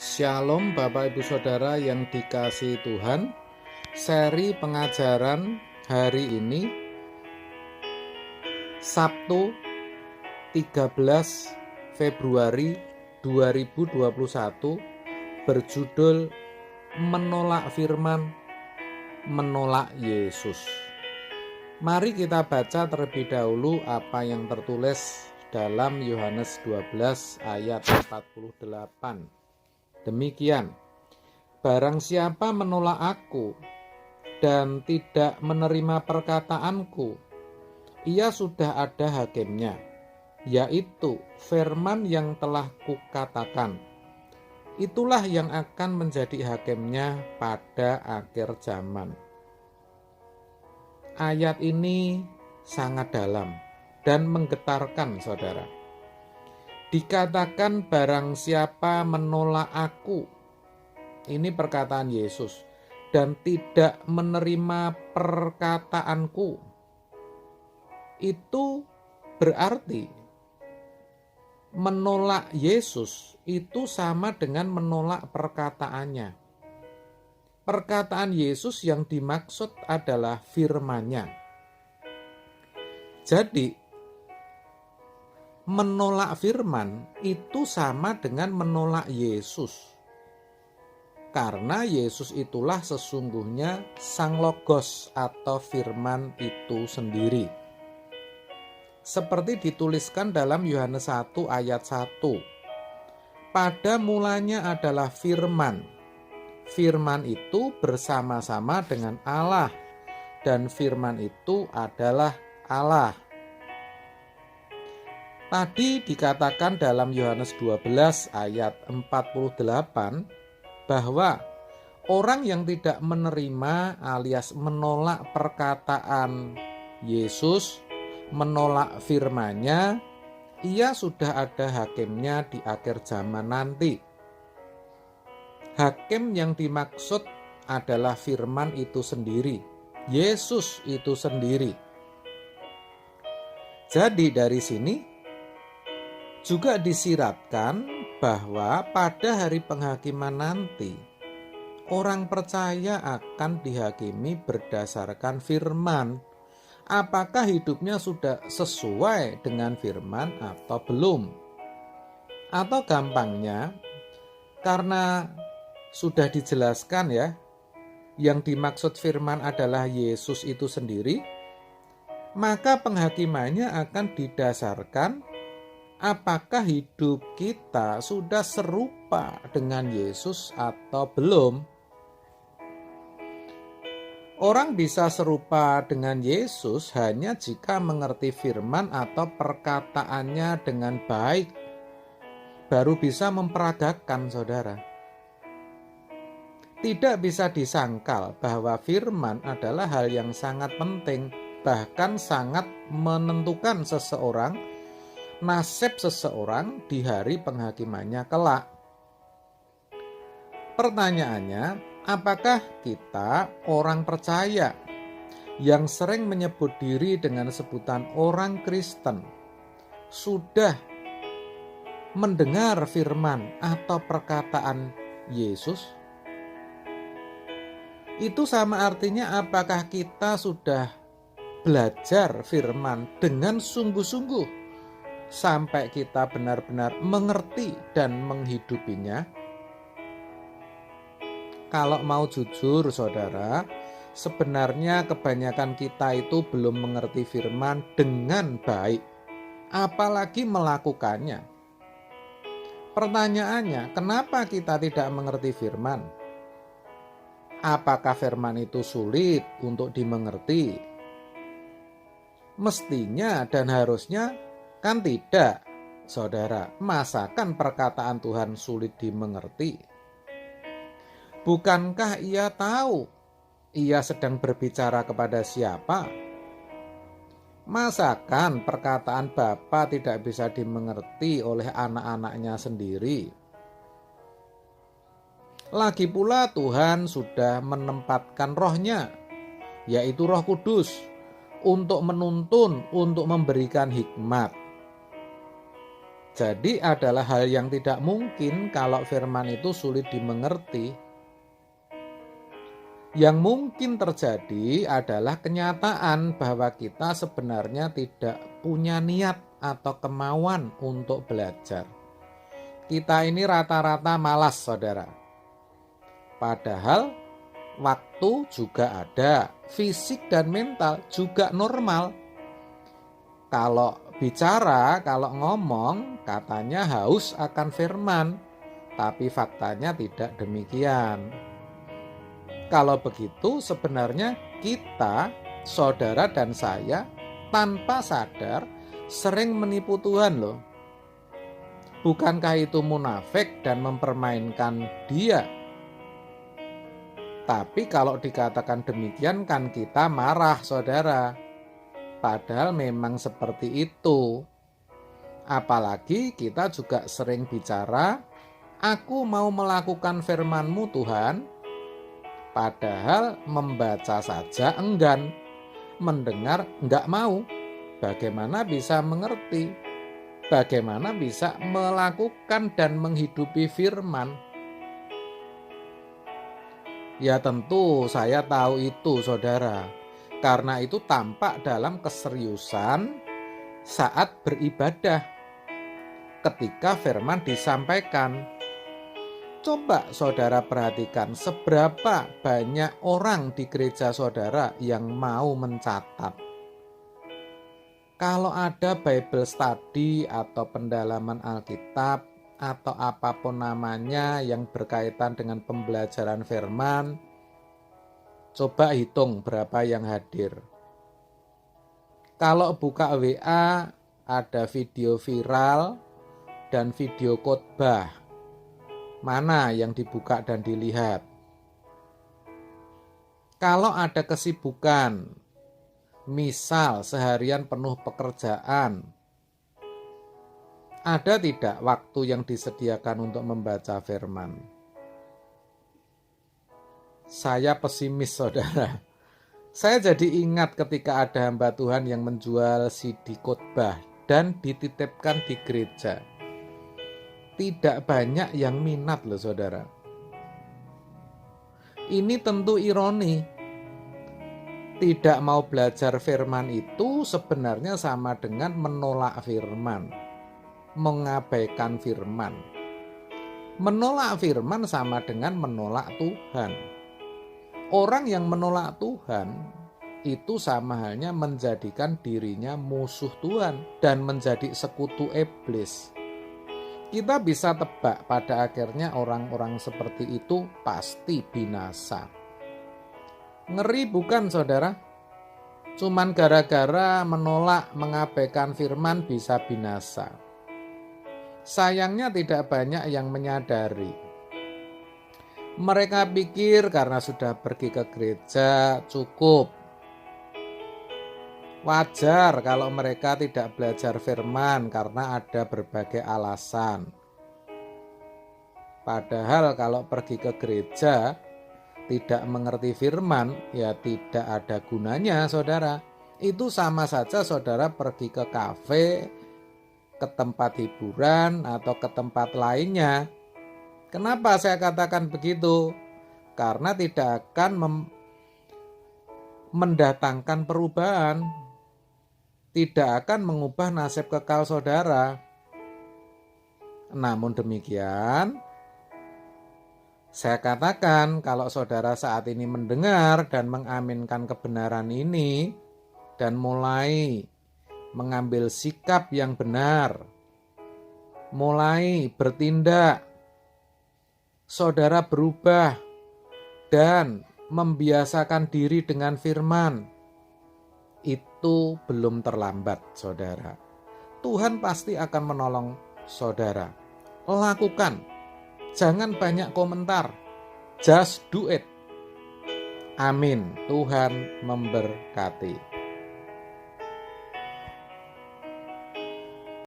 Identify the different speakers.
Speaker 1: Shalom Bapak Ibu Saudara yang dikasihi Tuhan. Seri pengajaran hari ini Sabtu 13 Februari 2021 berjudul Menolak Firman, Menolak Yesus. Mari kita baca terlebih dahulu apa yang tertulis dalam Yohanes 12 ayat 48. Demikian, barang siapa menolak aku dan tidak menerima perkataanku, ia sudah ada hakimnya, yaitu firman yang telah kukatakan. Itulah yang akan menjadi hakimnya pada akhir zaman. Ayat ini sangat dalam dan menggetarkan, saudara. Dikatakan barang siapa menolak aku, ini perkataan Yesus, dan tidak menerima perkataanku, itu berarti menolak Yesus itu sama dengan menolak perkataannya. Perkataan Yesus yang dimaksud adalah firman-Nya. Jadi menolak firman itu sama dengan menolak Yesus. Karena Yesus itulah sesungguhnya Sang Logos atau firman itu sendiri. Seperti dituliskan dalam Yohanes 1 ayat 1. Pada mulanya adalah firman. Firman itu bersama-sama dengan Allah. Dan firman itu adalah Allah. Tadi dikatakan dalam Yohanes 12 ayat 48 bahwa orang yang tidak menerima alias menolak perkataan Yesus, menolak firman-Nya, ia sudah ada hakimnya di akhir zaman nanti. Hakim yang dimaksud adalah firman itu sendiri, Yesus itu sendiri. Jadi dari sini juga disiratkan bahwa pada hari penghakiman nanti, orang percaya akan dihakimi berdasarkan firman. Apakah hidupnya sudah sesuai dengan firman atau belum? Atau gampangnya, karena sudah dijelaskan ya, yang dimaksud firman adalah Yesus itu sendiri, maka penghakimannya akan didasarkan apakah hidup kita sudah serupa dengan Yesus atau belum? Orang bisa serupa dengan Yesus hanya jika mengerti firman atau perkataannya dengan baik. Baru bisa memperagakan, saudara. Tidak bisa disangkal bahwa firman adalah hal yang sangat penting, bahkan sangat menentukan nasib seseorang di hari penghakimannya kelak. Pertanyaannya, apakah kita orang percaya yang sering menyebut diri dengan sebutan orang Kristen sudah mendengar firman atau perkataan Yesus? Itu sama artinya apakah kita sudah belajar firman dengan sungguh-sungguh sampai kita benar-benar mengerti dan menghidupinya? Kalau mau jujur, saudara, sebenarnya kebanyakan kita itu belum mengerti firman dengan baik, apalagi melakukannya. Pertanyaannya, kenapa kita tidak mengerti firman? Apakah firman itu sulit untuk dimengerti? Mestinya dan harusnya kan tidak, saudara. Masakan perkataan Tuhan sulit dimengerti? Bukankah ia tahu ia sedang berbicara kepada siapa? Masakan perkataan Bapa tidak bisa dimengerti oleh anak-anaknya sendiri? Lagi pula Tuhan sudah menempatkan roh-Nya, yaitu Roh Kudus, untuk menuntun, untuk memberikan hikmat. Jadi adalah hal yang tidak mungkin kalau firman itu sulit dimengerti. Yang mungkin terjadi adalah kenyataan bahwa kita sebenarnya tidak punya niat atau kemauan untuk belajar. Kita ini rata-rata malas, saudara. Padahal waktu juga ada, fisik dan mental juga normal. Kalau bicara, kalau ngomong, katanya haus akan firman, tapi faktanya tidak demikian. Kalau begitu sebenarnya kita, saudara dan saya, tanpa sadar sering menipu Tuhan loh. Bukankah itu munafik dan mempermainkan Dia? Tapi kalau dikatakan demikian kan kita marah, saudara. Padahal memang seperti itu. Apalagi kita juga sering bicara, aku mau melakukan firman-Mu Tuhan, padahal membaca saja enggan, mendengar enggak mau. Bagaimana bisa mengerti? Bagaimana bisa melakukan dan menghidupi firman? Ya tentu saya tahu itu, saudara. Karena itu tampak dalam keseriusan saat beribadah ketika firman disampaikan. Coba saudara perhatikan seberapa banyak orang di gereja saudara yang mau mencatat. Kalau ada Bible study atau pendalaman Alkitab atau apapun namanya yang berkaitan dengan pembelajaran firman, coba hitung berapa yang hadir. Kalau buka WA, ada video viral dan video khotbah. Mana yang dibuka dan dilihat? Kalau ada kesibukan, misal seharian penuh pekerjaan, ada tidak waktu yang disediakan untuk membaca firman? Saya pesimis, saudara. Saya jadi ingat ketika ada hamba Tuhan yang menjual CD khotbah dan dititipkan di gereja. Tidak banyak yang minat loh, saudara. Ini tentu ironi. Tidak mau belajar firman itu sebenarnya sama dengan menolak firman, mengabaikan firman. Menolak firman sama dengan menolak Tuhan. Orang yang menolak Tuhan itu sama halnya menjadikan dirinya musuh Tuhan dan menjadi sekutu iblis. Kita bisa tebak pada akhirnya orang-orang seperti itu pasti binasa. Ngeri bukan, saudara? Cuman gara-gara menolak, mengabaikan firman bisa binasa. Sayangnya tidak banyak yang menyadari. Mereka pikir karena sudah pergi ke gereja cukup. Wajar kalau mereka tidak belajar firman karena ada berbagai alasan. Padahal kalau pergi ke gereja tidak mengerti firman, ya tidak ada gunanya, saudara. Itu sama saja saudara pergi ke kafe, ke tempat hiburan, atau ke tempat lainnya. Kenapa saya katakan begitu? Karena tidak akan mendatangkan perubahan, tidak akan mengubah nasib kekal saudara. Namun demikian, saya katakan kalau saudara saat ini mendengar dan mengaminkan kebenaran ini dan mulai mengambil sikap yang benar, mulai bertindak, saudara berubah dan membiasakan diri dengan firman, itu belum terlambat, saudara. Tuhan pasti akan menolong saudara. Lakukan. Jangan banyak komentar. Just do it. Amin. Tuhan memberkati.